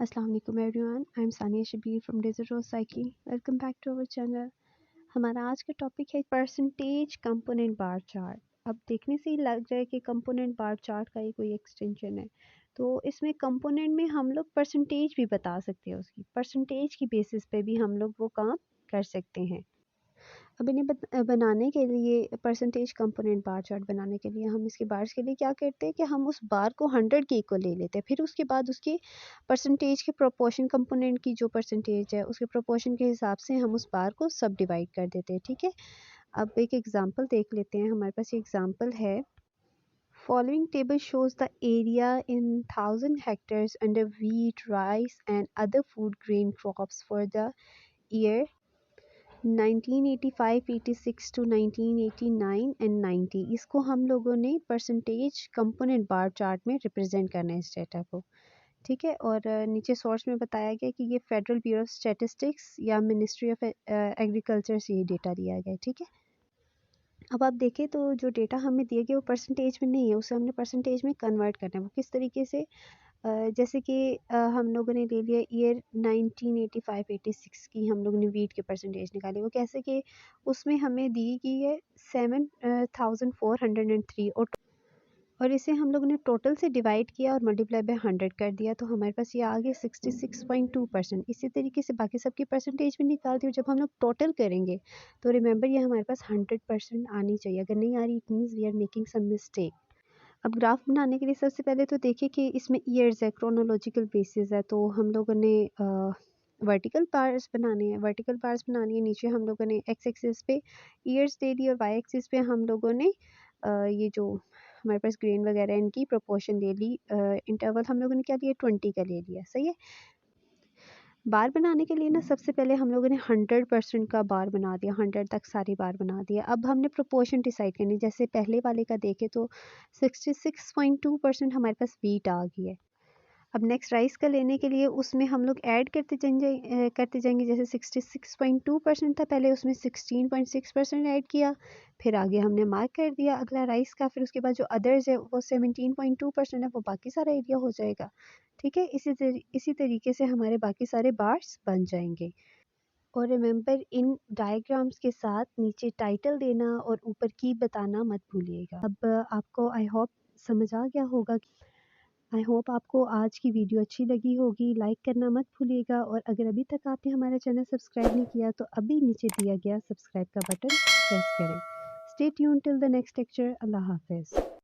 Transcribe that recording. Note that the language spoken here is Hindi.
अस्सलाम वालेकुम everyone, I am Sania Shabir from desert rose cycling. Welcome back to our channel. हमारा आज का टॉपिक है परसेंटेज कंपोनेंट बार चार्ट। अब देखने से ही लग जाए कि कंपोनेंट बार चार्ट का ही कोई एक्सटेंशन है। तो इसमें कंपोनेंट में हम लोग परसेंटेज भी बता सकते हैं, उसकी परसेंटेज की बेसिस पे भी हम लोग वो काम कर सकते हैं। अब इन्हें बनाने के लिए परसेंटेज कंपोनेंट बार चार्ट बनाने के लिए हम इसके बार्स के लिए क्या करते हैं कि हम उस बार को 100 के इक्वल ले लेते हैं। फिर उसके बाद उसकी परसेंटेज के प्रोपोर्शन कंपोनेंट की जो परसेंटेज है उसके प्रोपोर्शन के हिसाब से हम उस बार को सब डिवाइड कर देते हैं। ठीक है, अब एक एग्जांपल देख लेते हैं। हमारे पास ये एग्जांपल है। Following table shows the area in 1000 hectares under wheat, rice and other food grain crops for the year 1985, 86 to 1989 and 90। इसको हम लोगों ने परसेंटेज कंपोनेंट बार चार्ट में रिप्रेजेंट करना है इस डेटा को। ठीक है, और नीचे सोर्स में बताया गया कि ये फेडरल ब्यूरो ऑफ स्टैटिस्टिक्स या मिनिस्ट्री ऑफ एग्रीकल्चर से ये डेटा दिया गया है। ठीक है, अब आप देखें तो जो डेटा हमें दिया गया वो परसेंटेज में नहीं है, उसे हमने परसेंटेज में कन्वर्ट करना है। वो किस तरीके से, जैसे कि हम लोगों ने ले लिया ईयर 1985-86 की, हम लोगों ने वीट के परसेंटेज निकाले। वो कैसे कि उसमें हमें दी गई है 7403 और इसे हम लोगों ने टोटल से डिवाइड किया और मल्टीप्लाई बाय 100 कर दिया, तो हमारे पास ये आ गया 66.2%। इसी तरीके से बाकी सबकी परसेंटेज भी निकाल दी और जब हम लोग टोटल करेंगे तो रिमेंबर ये हमारे पास 100% आनी चाहिए। अगर नहीं आ रही it means we are making some mistake. अब ग्राफ बनाने के लिए सबसे पहले तो देखिए कि इसमें ईयर्स है, क्रोनोलॉजिकल बेसिस है, तो हम लोगों ने वर्टिकल बार्स बनाने हैं। वर्टिकल बार्स बनानी है, नीचे हम लोगों ने एक्स एक्सिस पे ईयर्स दे दी और वाई एक्सिस पे हम लोगों ने ये जो हमारे पास ग्रेन वगैरह इनकी प्रोपोर्शन ले ली। इंटरवल हम लोगों ने क्या लिया, 20 का ले लिया। सही है। बार बनाने के लिए ना सबसे पहले हम लोगों ने 100% का बार बना दिया, 100 तक सारी बार बना दिया। अब हमने प्रोपोर्शन डिसाइड करनी, जैसे पहले वाले का देखें तो 66.2% हमारे पास वीट आ गई है। अब नेक्स्ट राइस का लेने के लिए उसमें हम लोग ऐड करते जाएंगे। जैसे 66.2% था पहले, उसमें 16.6% ऐड किया, फिर आगे हमने मार्क कर दिया अगला राइस का। फिर उसके बाद जो अदर्स है वो 17.2% है, वो बाकी सारा एरिया हो जाएगा। ठीक है, इसी तरीके से हमारे बाकी सारे बार्स बन जाएंगे। और रिमेंबर इन डायग्राम्स के साथ नीचे टाइटल देना और ऊपर की बताना मत भूलिएगा। अब आपको आई होप समझ आ गया होगा। आई होप आपको आज की वीडियो अच्छी लगी होगी। लाइक करना मत भूलिएगा और अगर अभी तक आपने हमारा चैनल सब्सक्राइब नहीं किया तो अभी नीचे दिया गया सब्सक्राइब का बटन प्रेस करें। Stay tune till the next lecture. अल्लाह हाफिज़।